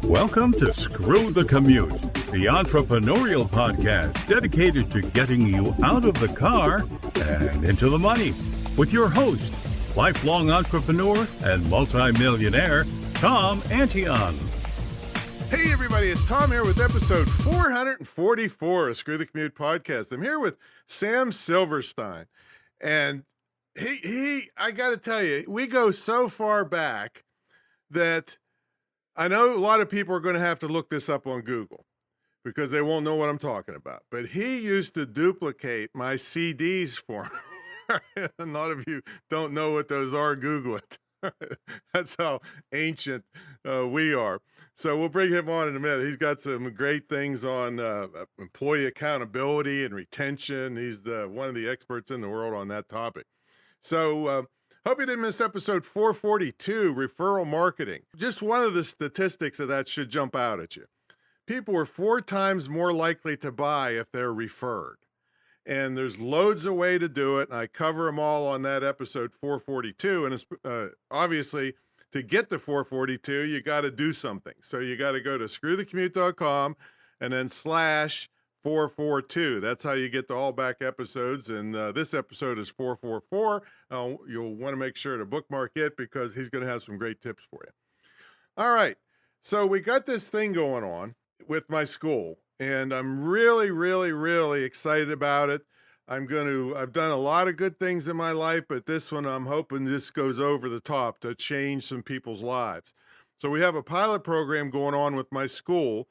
Welcome to Screw the Commute, the entrepreneurial podcast dedicated to getting you out of the car and into the money. With your host, lifelong entrepreneur and multimillionaire, Tom Antion. Hey everybody, it's Tom here with episode 444 of Screw the Commute podcast. I'm here with Sam Silverstein. And I got to tell you, we go so far back that I know a lot of people are going to have to look this up on Google because they won't know what I'm talking about. But he used to duplicate my CDs for me. A lot of you don't know what those are. Google it. That's how ancient we are. So we'll bring him on in a minute. He's got some great things on employee accountability and retention. He's one of the experts in the world on that topic. So hope you didn't miss episode 442, referral marketing. Just one of the statistics of that should jump out at you. People are 4 times more likely to buy if they're referred. And there's loads of ways to do it. And I cover them all on that episode 442. And it's, obviously, to get to 442, you got to do something. So you got to go to screwthecommute.com and then /442. That's how you get to all back episodes. And this episode is 444. You'll want to make sure to bookmark it because he's going to have some great tips for you. All right. So we got this thing going on with my school. And I'm really, really, really excited about it. I've done a lot of good things in my life, but this one I'm hoping this goes over the top to change some people's lives. So we have a pilot program going on with my school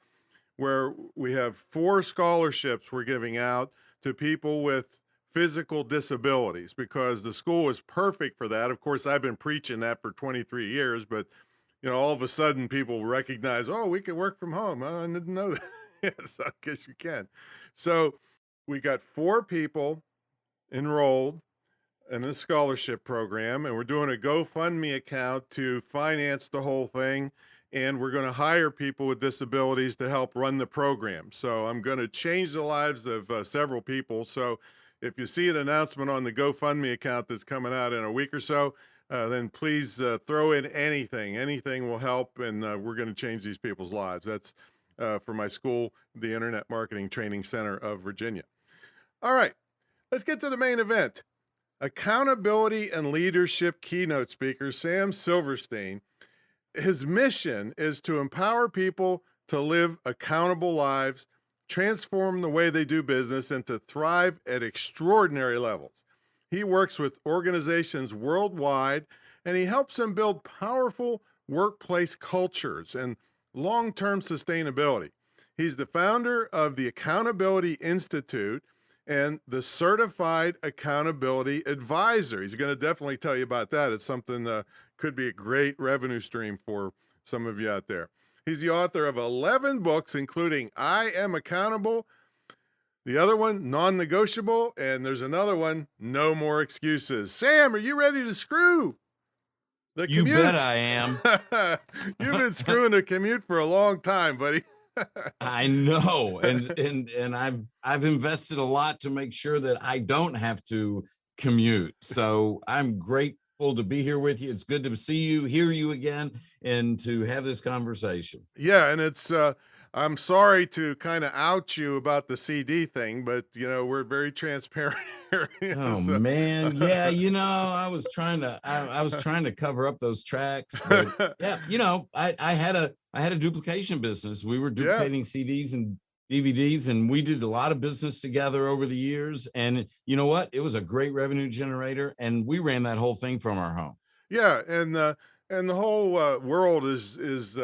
where we have 4 scholarships we're giving out to people with physical disabilities because the school is perfect for that. Of course, I've been preaching that for 23 years, but all of a sudden people recognize, oh, we can work from home. I didn't know that. Yes, I guess you can. So we got 4 people enrolled in a scholarship program, and we're doing a GoFundMe account to finance the whole thing. And we're going to hire people with disabilities to help run the program. So I'm going to change the lives of several people. So if you see an announcement on the GoFundMe account that's coming out in a week or so, then please throw in anything. Anything will help, and we're going to change these people's lives. That's for my school, the Internet Marketing Training Center of Virginia. All right, let's get to the main event. Accountability and leadership keynote speaker, Sam Silverstein. His mission is to empower people to live accountable lives, transform the way they do business, and to thrive at extraordinary levels. He works with organizations worldwide, and he helps them build powerful workplace cultures and long-term sustainability. He's the founder of the Accountability Institute and the Certified Accountability Advisor. He's going to definitely tell you about that. It's something could be a great revenue stream for some of you out there. He's the author of 11 books, including I Am Accountable, the other one, Non-negotiable, and there's another one, No More Excuses. Sam, are you ready to screw the commute? You bet I am. You've been screwing the commute for a long time, buddy. I know, and I've invested a lot to make sure that I don't have to commute. So I'm grateful to be here with you. It's good to see you, hear you again, and to have this conversation. Yeah, and it's I'm sorry to kind of out you about the CD thing, but we're very transparent here. Oh man, yeah, I was trying to cover up those tracks, but yeah, I had a duplication business. We were duplicating CDs and DVDs, and we did a lot of business together over the years. And you know what? It was a great revenue generator, and we ran that whole thing from our home. Yeah, and the whole world is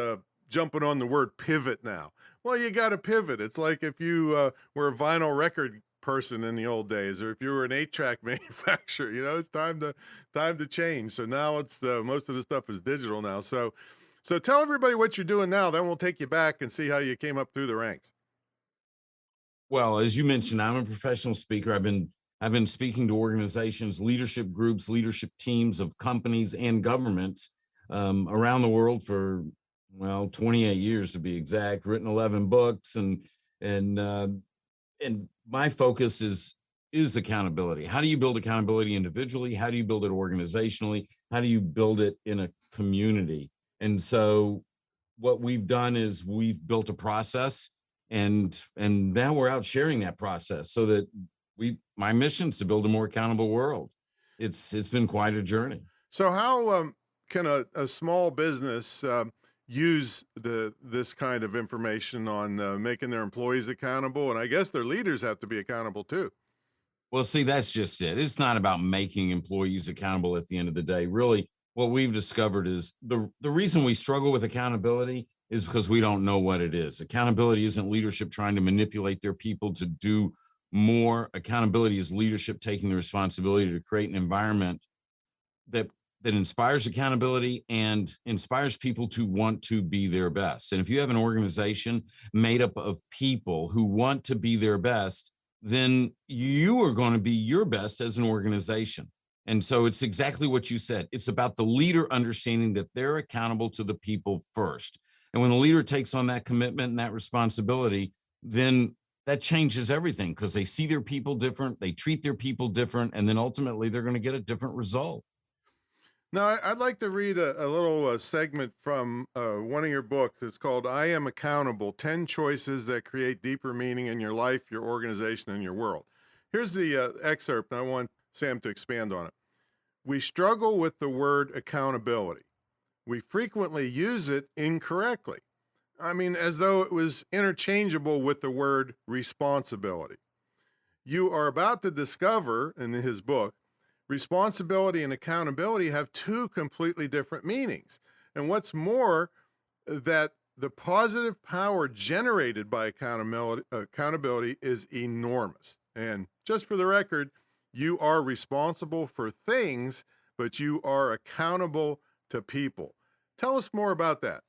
jumping on the word pivot now. Well, you got to pivot. It's like if you were a vinyl record person in the old days, or if you were an 8-track manufacturer, it's time to change. So now it's most of the stuff is digital now. So tell everybody what you're doing now. Then we'll take you back and see how you came up through the ranks. Well, as you mentioned, I'm a professional speaker. I've been speaking to organizations, leadership groups, leadership teams of companies and governments around the world for 28 years to be exact. Written 11 books, and my focus is accountability. How do you build accountability individually? How do you build it organizationally? How do you build it in a community? And so what we've done is we've built a process, and now we're out sharing that process so that my mission is to build a more accountable world. It's been quite a journey. So how can a small business use this kind of information on making their employees accountable? And I guess their leaders have to be accountable too. Well, see, that's just it. It's not about making employees accountable at the end of the day. Really, what we've discovered is the reason we struggle with accountability is because we don't know what it is. Accountability isn't leadership trying to manipulate their people to do more. Accountability is leadership taking the responsibility to create an environment that inspires accountability and inspires people to want to be their best. And if you have an organization made up of people who want to be their best, then you are going to be your best as an organization. And so it's exactly what you said. It's about the leader understanding that they're accountable to the people first. And when the leader takes on that commitment and that responsibility, then that changes everything, because they see their people different, they treat their people different, and then ultimately they're going to get a different result. Now, I'd like to read a little segment from one of your books. It's called I Am Accountable, 10 Choices That Create Deeper Meaning in Your Life, Your Organization, and Your World. Here's the excerpt, and I want Sam to expand on it. We struggle with the word accountability. We frequently use it incorrectly. I mean, as though it was interchangeable with the word responsibility. You are about to discover, in his book, responsibility and accountability have two completely different meanings. And what's more, that the positive power generated by accountability is enormous. And just for the record, you are responsible for things, but you are accountable to people. Tell us more about that.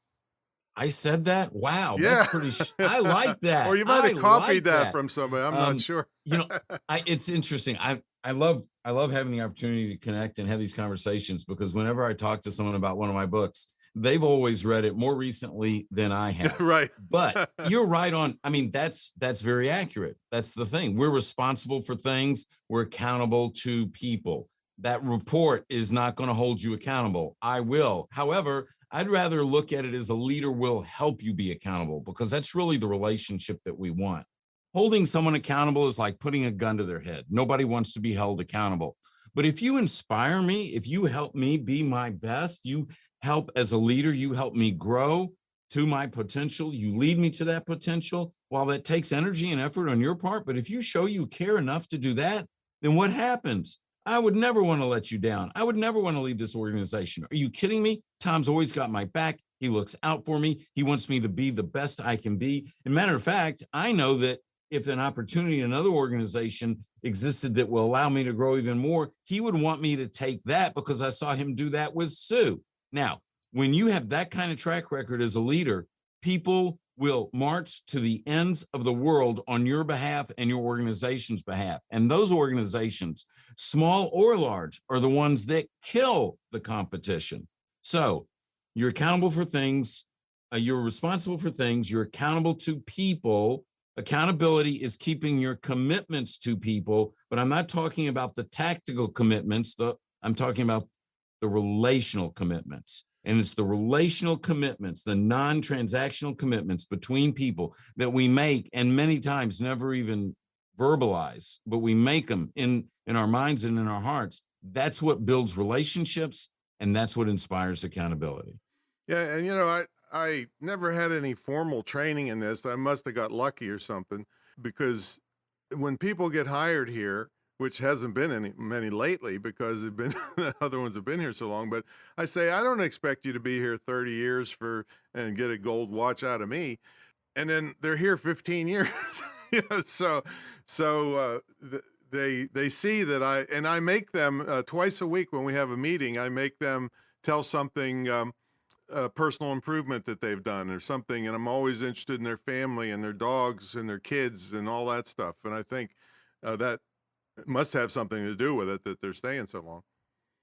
I said that? Wow. Yeah. That's pretty, I like that. Or you might have copied like that from somebody. I'm not sure. It's interesting. I love having the opportunity to connect and have these conversations, because whenever I talk to someone about one of my books, they've always read it more recently than I have. Right. But you're right on. I mean, that's very accurate. That's the thing. We're responsible for things. We're accountable to people. That report is not going to hold you accountable. I will. However, I'd rather look at it as a leader will help you be accountable, because that's really the relationship that we want. Holding someone accountable is like putting a gun to their head. Nobody wants to be held accountable. But if you inspire me, if you help me be my best, you help as a leader, you help me grow to my potential, you lead me to that potential, while that takes energy and effort on your part. But if you show you care enough to do that, then what happens? I would never want to let you down. I would never want to leave this organization. Are you kidding me? Tom's always got my back. He looks out for me. He wants me to be the best I can be. And matter of fact, I know that if an opportunity in another organization existed that will allow me to grow even more, he would want me to take that, because I saw him do that with Sue. Now, when you have that kind of track record as a leader, people will march to the ends of the world on your behalf and your organization's behalf. And those organizations, small or large, are the ones that kill the competition. So you're accountable for things. You're responsible for things. You're accountable to people. Accountability is keeping your commitments to people, but I'm not talking about the tactical commitments. I'm talking about the relational commitments. And it's the relational commitments, the non-transactional commitments between people that we make, and many times never even verbalize, but we make them in our minds and in our hearts. That's what builds relationships, and that's what inspires accountability. Yeah, and I never had any formal training in this. I must have got lucky or something, because when people get hired here, which hasn't been many lately, because the other ones have been here so long, but I say, I don't expect you to be here 30 years and get a gold watch out of me. And then they're here 15 years. So they see that I make them twice a week when we have a meeting, I make them tell something, personal improvement that they've done or something. And I'm always interested in their family and their dogs and their kids and all that stuff. And I think that must have something to do with it, that they're staying so long,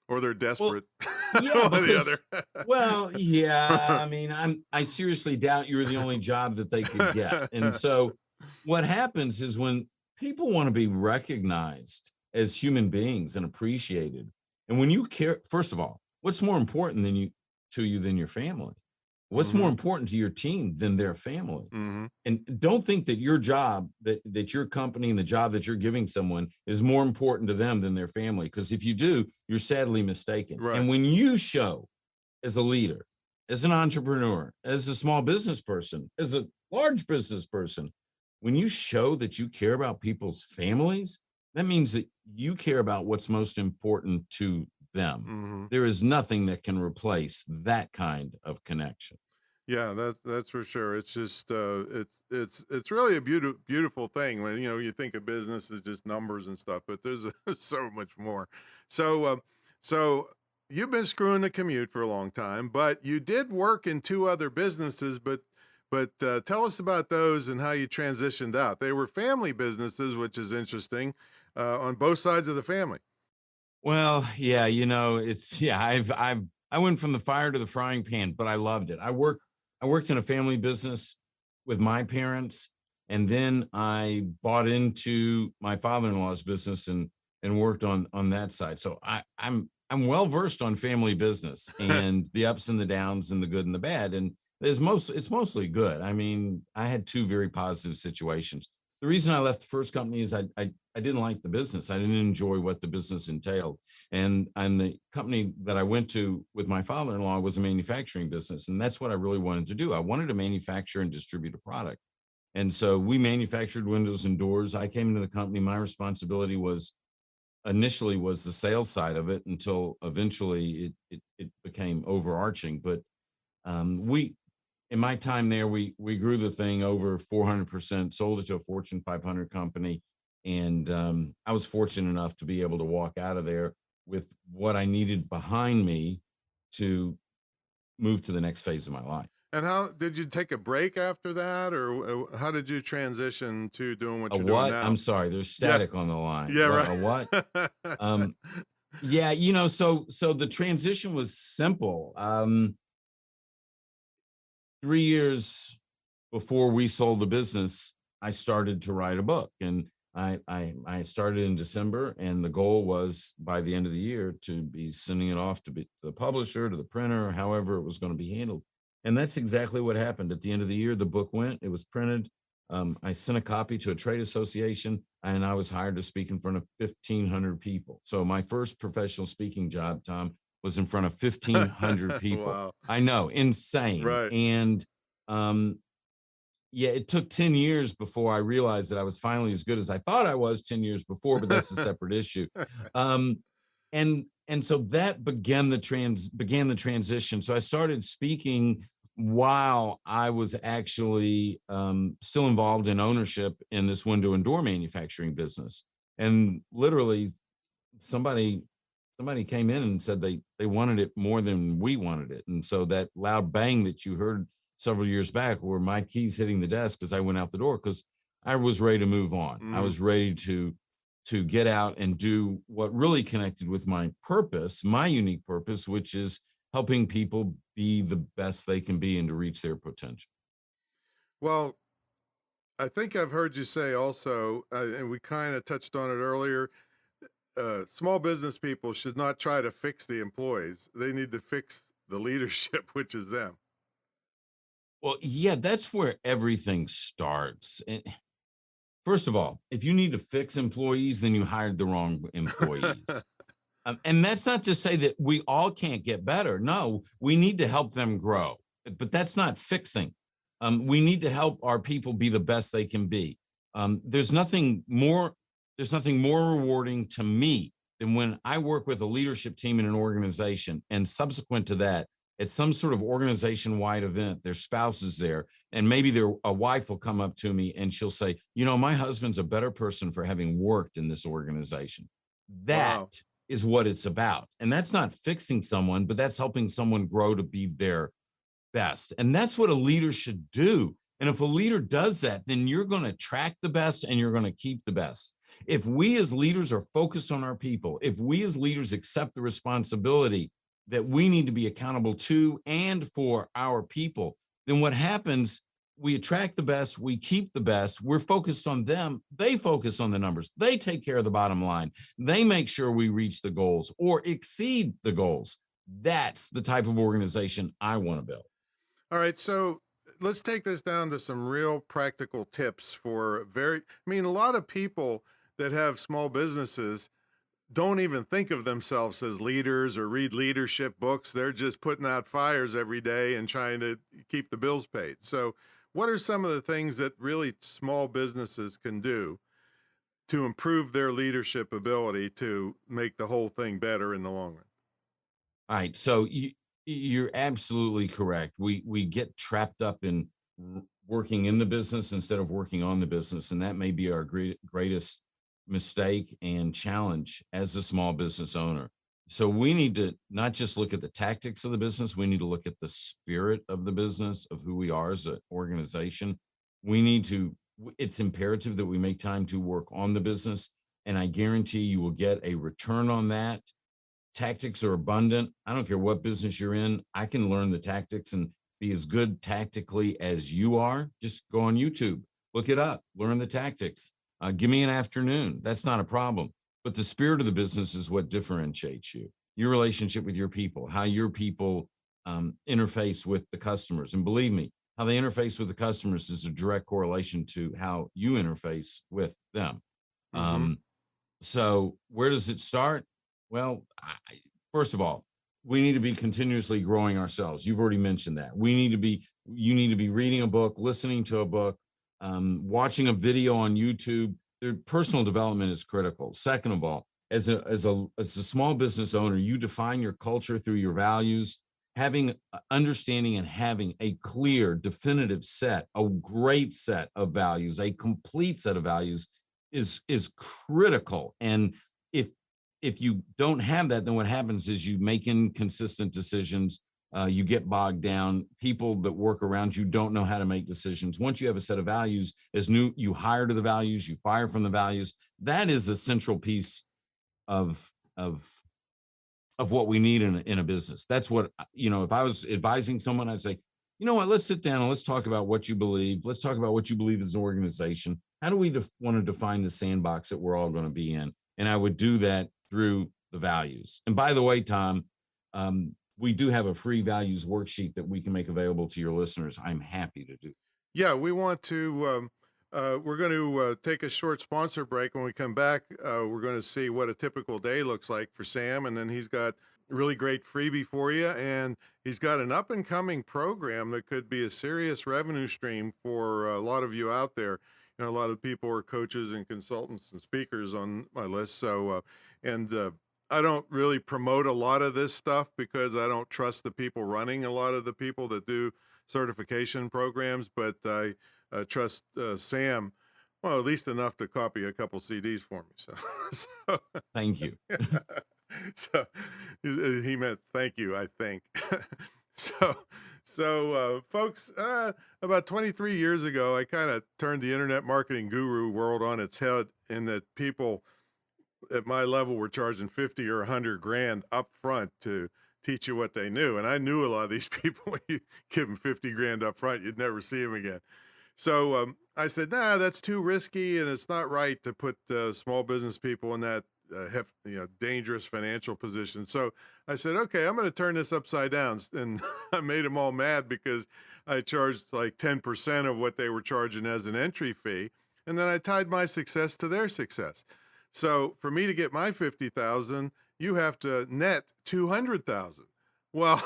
or they're desperate. Well, yeah, because, well, yeah. I mean, I seriously doubt you're the only job that they could get. And so what happens is, when people want to be recognized as human beings and appreciated, and when you care, first of all, what's more important to you than your family? What's more important to your team than their family? Mm-hmm. And don't think that your job, that your company and the job that you're giving someone is more important to them than their family. Because if you do, you're sadly mistaken. Right. And when you show as a leader, as an entrepreneur, as a small business person, as a large business person, when you show that you care about people's families, that means that you care about what's most important to them. Mm-hmm. There is nothing that can replace that kind of connection. Yeah, that's for sure. It's just it's really a beautiful thing when you think of business as just numbers and stuff, but there's so much more. So you've been screwing the commute for a long time, but you did work in two other businesses. But tell us about those and how you transitioned out. They were family businesses, which is interesting, on both sides of the family. Well, yeah, I went from the fire to the frying pan, but I loved it. I worked in a family business with my parents, and then I bought into my father-in-law's business and worked on that side. So I'm well versed on family business and the ups and the downs and the good and the bad. And it's mostly good. I mean, I had two very positive situations. The reason I left the first company is I didn't like the business. I didn't enjoy what the business entailed. And the company that I went to with my father-in-law was a manufacturing business. And that's what I really wanted to do. I wanted to manufacture and distribute a product. And so we manufactured windows and doors. I came into the company. My responsibility was initially was the sales side of it until eventually it became overarching. But we in my time there, we grew the thing over 400%, sold it to a Fortune 500 company, and I was fortunate enough to be able to walk out of there with what I needed behind me to move to the next phase of my life. And how did you take a break after that, or how did you transition to doing what A you're doing what? now? I'm sorry, there's static on the line. Yeah, What, right. a what? Yeah, so the transition was simple. 3 years before we sold the business, I started to write a book, and I started in December, and the goal was by the end of the year to be sending it off to the publisher, to the printer, however it was going to be handled. And that's exactly what happened. At the end of the year, the book went, it was printed. I sent a copy to a trade association, and I was hired to speak in front of 1,500 people. So my first professional speaking job, Tom, was in front of 1,500 people. Wow. I know, insane. Right. And yeah, it took 10 years before I realized that I was finally as good as I thought I was 10 years before, but that's a separate issue. And so that began the transition. So I started speaking while I was actually still involved in ownership in this window and door manufacturing business. And literally somebody came in and said they wanted it more than we wanted it. And so that loud bang that you heard several years back were my keys hitting the desk as I went out the door, because I was ready to move on. I was ready to get out and do what really connected with my purpose, my unique purpose, which is helping people be the best they can be and to reach their potential. Well, I think I've heard you say also, and we kind of touched on it earlier, small business people should not try to fix the employees. They need to fix the leadership, which is them. Well, yeah, that's where everything starts. And first of all, if you need to fix employees, then you hired the wrong employees. And that's not to say that we all can't get better. No, we need to help them grow, but that's not fixing. We need to help our people be the best they can be. There's nothing more rewarding to me than when I work with a leadership team in an organization, and subsequent to that, at some sort of organization-wide event, their spouse is there, and maybe a wife will come up to me and she'll say, my husband's a better person for having worked in this organization. That is what it's about. And that's not fixing someone, but that's helping someone grow to be their best. And that's what a leader should do. And if a leader does that, then you're going to attract the best and you're going to keep the best. If we as leaders are focused on our people, if we as leaders accept the responsibility that we need to be accountable to and for our people, then what happens, we attract the best, we keep the best, we're focused on them, they focus on the numbers, they take care of the bottom line, they make sure we reach the goals or exceed the goals. That's the type of organization I want to build. All right, so let's take this down to some real practical tips for a lot of people that have small businesses don't even think of themselves as leaders or read leadership books. They're just putting out fires every day and trying to keep the bills paid. So, what are some of the things that really small businesses can do to improve their leadership ability to make the whole thing better in the long run? All right. So you're absolutely correct. We get trapped up in working in the business instead of working on the business, and that may be our greatest mistake and challenge as a small business owner. So we need to not just look at the tactics of the business, we need to look at the spirit of the business, of who we are as an organization. We need to, it's imperative that we make time to work on the business, and I guarantee you will get a return on that. Tactics are abundant. I don't care what business you're in. I can learn the tactics and be as good tactically as you are. Just go on YouTube, look it up, learn the tactics. Give me an afternoon. That's not a problem. But the spirit of the business is what differentiates you. Your relationship with your people, how your people interface with the customers. And believe me, how they interface with the customers is a direct correlation to how you interface with them. Mm-hmm. So where does it start? Well, first of all, we need to be continuously growing ourselves. You've already mentioned that. You need to be reading a book, listening to a book, watching a video on YouTube. Their personal development is critical. Second of all, as a small business owner, you define your culture through your values. Having understanding and having a clear, definitive set, a great set of values, a complete set of values is critical. And if you don't have that, then what happens is you make inconsistent decisions. You get bogged down. People that work around you don't know how to make decisions. Once you have a set of values, you hire to the values, you fire from the values. That is the central piece of what we need in a business. That's what, if I was advising someone, I'd say, you know what, let's sit down and let's talk about what you believe. Let's talk about what you believe as an organization. How do we want to define the sandbox that we're all going to be in? And I would do that through the values. And by the way, Tom, we do have a free values worksheet that we can make available to your listeners. I'm happy to do. Yeah, we want to. We're going to take a short sponsor break. When we come back, we're going to see what a typical day looks like for Sam, and then he's got a really great freebie for you, and he's got an up and coming program that could be a serious revenue stream for a lot of you out there. A lot of people are coaches and consultants and speakers on my list. So, I don't really promote a lot of this stuff because I don't trust the people running a lot of the people that do certification programs, but I trust Sam, well, at least enough to copy a couple CDs for me. So Thank you. so he meant thank you, I think. So folks, about 23 years ago, I kind of turned the internet marketing guru world on its head in that people at my level were charging 50 or 100 grand up front to teach you what they knew. And I knew a lot of these people. When you give them 50 grand up front, you'd never see them again. So I said, nah, that's too risky, and it's not right to put small business people in that dangerous financial position. So I said, okay, I'm going to turn this upside down. And I made them all mad because I charged like 10% of what they were charging as an entry fee. And then I tied my success to their success. So for me to get my 50,000, you have to net 200,000. Well,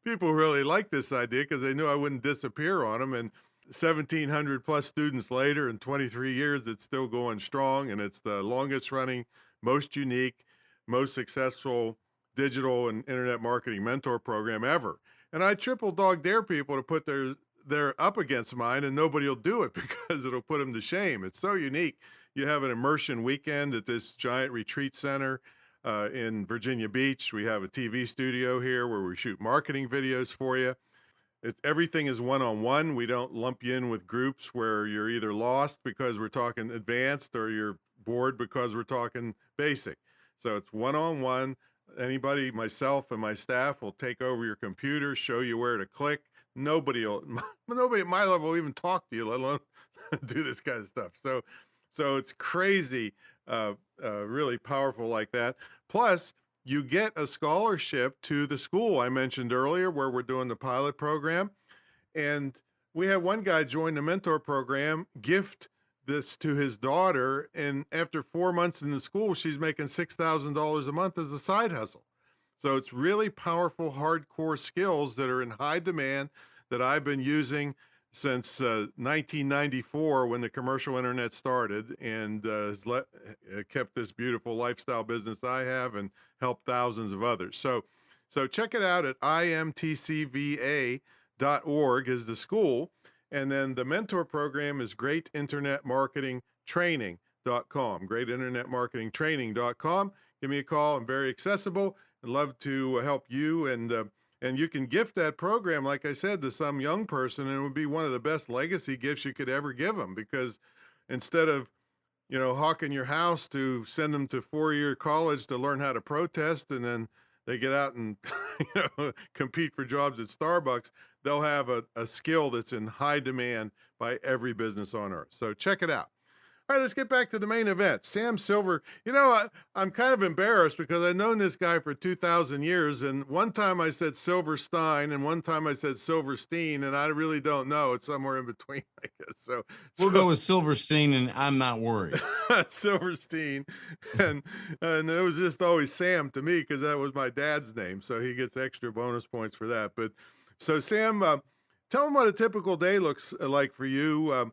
people really liked this idea because they knew I wouldn't disappear on them. And 1,700 plus students later, in 23 years, it's still going strong. And it's the longest running, most unique, most successful digital and internet marketing mentor program ever. And I triple dog dare people to put their up against mine, and nobody will do it because it'll put them to shame. It's so unique. You have an immersion weekend at this giant retreat center in Virginia Beach. We have a TV studio here where we shoot marketing videos for you. Everything is one-on-one. We don't lump you in with groups where you're either lost because we're talking advanced or you're bored because we're talking basic. So it's one-on-one. Anybody, myself and my staff, will take over your computer, show you where to click. Nobody at my level will even talk to you, let alone do this kind of stuff. So it's crazy, really powerful like that. Plus, you get a scholarship to the school I mentioned earlier where we're doing the pilot program. And we had one guy join the mentor program, gift this to his daughter, and after 4 months in the school, she's making $6,000 a month as a side hustle. So it's really powerful, hardcore skills that are in high demand that I've been using since 1994 when the commercial internet started, and kept this beautiful lifestyle business I have and helped thousands of others. So check it out at imtcva.org is the school. And then the mentor program is greatinternetmarketingtraining.com, greatinternetmarketingtraining.com. Give me a call. I'm very accessible. I'd love to help you. And you can gift that program, like I said, to some young person, and it would be one of the best legacy gifts you could ever give them, because instead of, hawking your house to send them to 4-year college to learn how to protest, and then they get out and compete for jobs at Starbucks, they'll have a skill that's in high demand by every business on earth. So check it out. All right, let's get back to the main event. Sam Silver, I'm kind of embarrassed because I've known this guy for 2,000 years, and one time I said Silverstein, and one time I said Silverstein, and I really don't know. It's somewhere in between, I guess. So we'll go with Silverstein, and I'm not worried. Silverstein, and it was just always Sam to me because that was my dad's name, so he gets extra bonus points for that. But so Sam, tell him what a typical day looks like for you.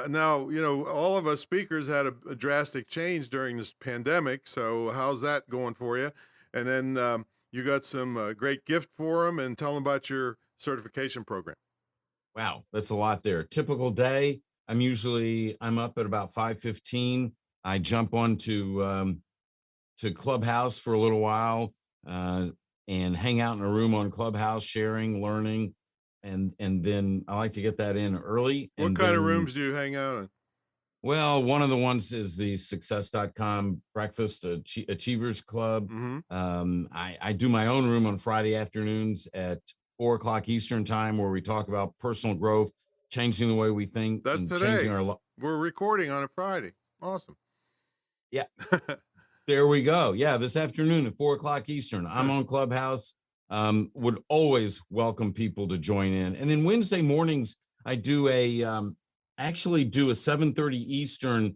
Now, all of us speakers had a drastic change during this pandemic. So how's that going for you? And then you got some great gift for them, and tell them about your certification program. Wow, that's a lot there. Typical day. I'm up at about 5:15. I jump on to Clubhouse for a little while and hang out in a room on Clubhouse, sharing, learning. And then I like to get that in early. What kind of rooms do you hang out in? Well, one of the ones is the success.com breakfast achievers club. Mm-hmm. I do my own room on Friday afternoons at 4:00 Eastern time, where we talk about personal growth, changing the way we think. That's and today. Changing our We're recording on a Friday. Awesome. Yeah. There we go. Yeah. This afternoon at 4:00 Eastern, I'm on Clubhouse. Would always welcome people to join in. And then Wednesday mornings, I do actually do a 7:30 Eastern,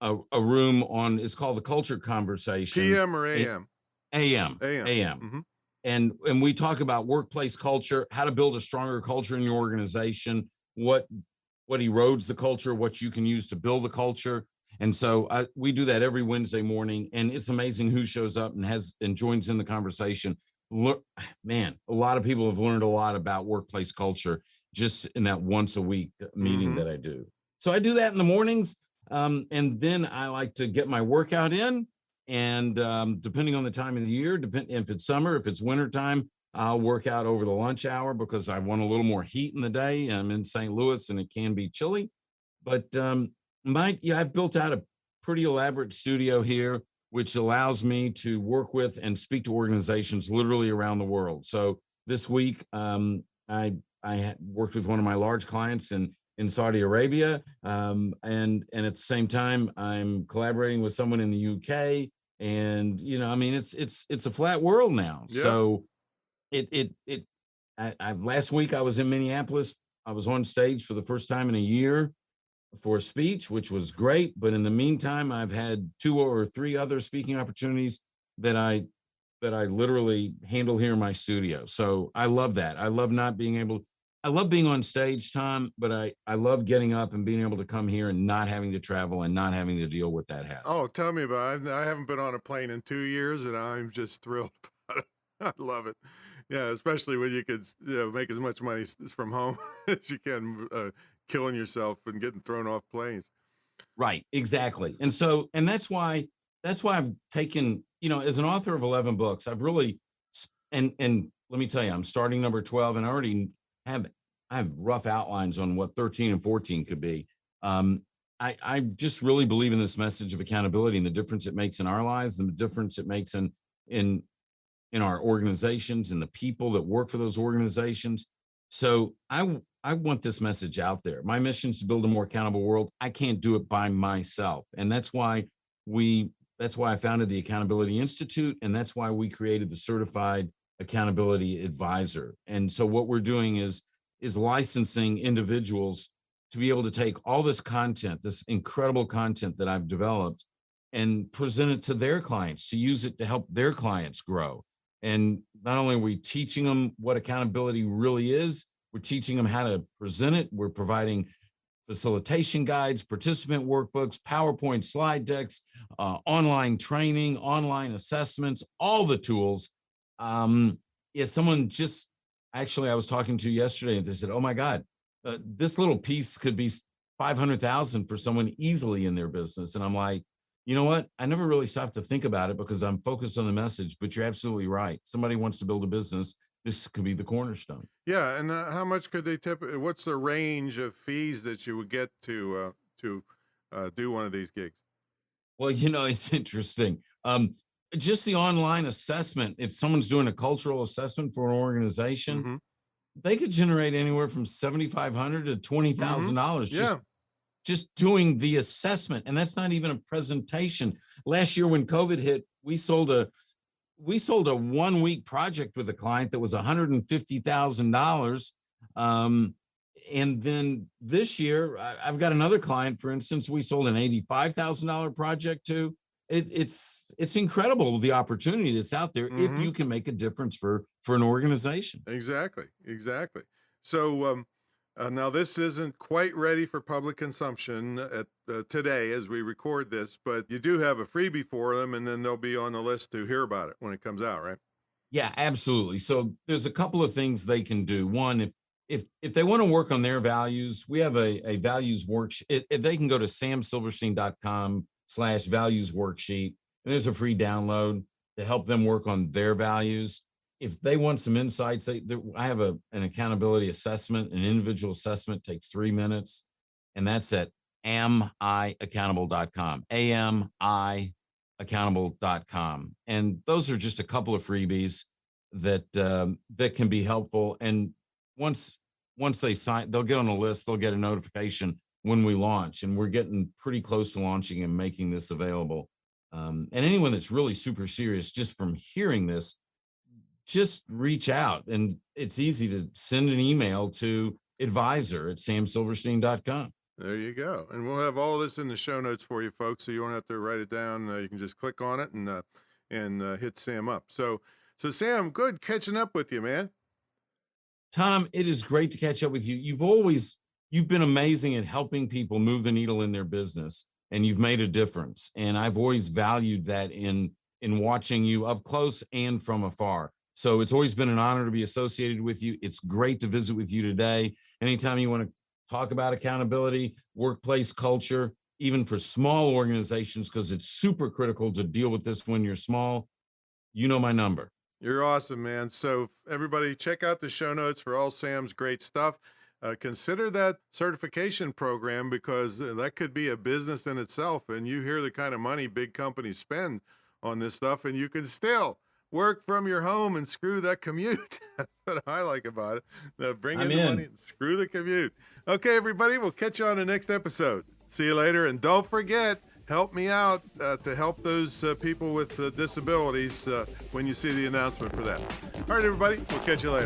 a room on, it's called the Culture Conversation. PM or AM? AM. Mm-hmm. And we talk about workplace culture, how to build a stronger culture in your organization, what erodes the culture, what you can use to build the culture. And so we do that every Wednesday morning, and it's amazing who shows up and joins in the conversation. Look, man, a lot of people have learned a lot about workplace culture just in that once a week meeting that I do. So I do that in the mornings. And then I like to get my workout in. And depending on the time of the year, if it's summer, if it's wintertime, I'll work out over the lunch hour because I want a little more heat in the day. I'm in St. Louis and it can be chilly. But I've built out a pretty elaborate studio here, which allows me to work with and speak to organizations literally around the world. So this week, I worked with one of my large clients in Saudi Arabia, and at the same time, I'm collaborating with someone in the UK. And it's a flat world now. Yeah. So last week I was in Minneapolis. I was on stage for the first time in a year for a speech, which was great. But in the meantime, I've had 2 or 3 other speaking opportunities that I literally handle here in my studio. So I love that. I love I love being on stage, Tom, but I love getting up and being able to come here and not having to travel and not having to deal with that hassle. Oh, tell me about it. I haven't been on a plane in 2 years, and I'm just thrilled about it. I love it. Yeah, especially when you could make as much money from home as you can, killing yourself and getting thrown off planes. Right, exactly. And that's why I've taken, as an author of 11 books, I've really, and let me tell you, I'm starting number 12, and I already have rough outlines on what 13 and 14 could be. I just really believe in this message of accountability and the difference it makes in our lives and the difference it makes in our organizations and the people that work for those organizations. So I want this message out there. My mission is to build a more accountable world. I can't do it by myself. And that's why I founded the Accountability Institute. And that's why we created the Certified Accountability Advisor. And so what we're doing is is licensing individuals to be able to take all this content, this incredible content that I've developed, and present it to their clients, to use it to help their clients grow. And not only are we teaching them what accountability really is, we're teaching them how to present it. We're providing facilitation guides, participant workbooks, PowerPoint slide decks, online training, online assessments, all the tools. If someone just, actually, I was talking to yesterday and they said, oh my God, this little piece could be 500,000 for someone easily in their business. And I'm like, you know what? I never really stopped to think about it because I'm focused on the message, but you're absolutely right. Somebody wants to build a business. This could be the cornerstone. Yeah. And how much could they what's the range of fees that you would get to do one of these gigs? Well, it's interesting. Just the online assessment, if someone's doing a cultural assessment for an organization, they could generate anywhere from $7,500 to $20,000 just doing the assessment. And that's not even a presentation. Last year when COVID hit, we sold a 1 week project with a client that was $150,000. And then this year, I've got another client, for instance, we sold an $85,000 project to. It's incredible the opportunity that's out there if you can make a difference for an organization. Exactly. So now this isn't quite ready for public consumption today as we record this, but you do have a freebie for them, and then they'll be on the list to hear about it when it comes out, right? Yeah, absolutely. So there's a couple of things they can do. One, if they want to work on their values, we have a values worksheet. They can go to samsilverstein.com/values worksheet, and there's a free download to help them work on their values. If they want some insights, I have an accountability assessment. An individual assessment takes 3 minutes, and that's at amiaccountable.com, amiaccountable.com. And those are just a couple of freebies that can be helpful. And once they sign, they'll get on a list, they'll get a notification when we launch, and we're getting pretty close to launching and making this available. And anyone that's really super serious, just from hearing this, just reach out, and it's easy to send an email to advisor@samsilverstein.com. There you go. And we'll have all this in the show notes for you folks, so you don't have to write it down. You can just click on it and hit Sam up. So Sam, good catching up with you, man. Tom, it is great to catch up with you. You've been amazing at helping people move the needle in their business, and you've made a difference. And I've always valued that in watching you up close and from afar. So it's always been an honor to be associated with you. It's great to visit with you today. Anytime you want to talk about accountability, workplace culture, even for small organizations, because it's super critical to deal with this when you're small, you know my number. You're awesome, man. So everybody check out the show notes for all Sam's great stuff. Consider that certification program, because that could be a business in itself. And you hear the kind of money big companies spend on this stuff, and you can still work from your home and screw that commute. That's what I like about it. Bring in the money and screw the commute. Okay, everybody, we'll catch you on the next episode. See you later. And don't forget, help me out to help those people with disabilities when you see the announcement for that. All right, everybody, we'll catch you later.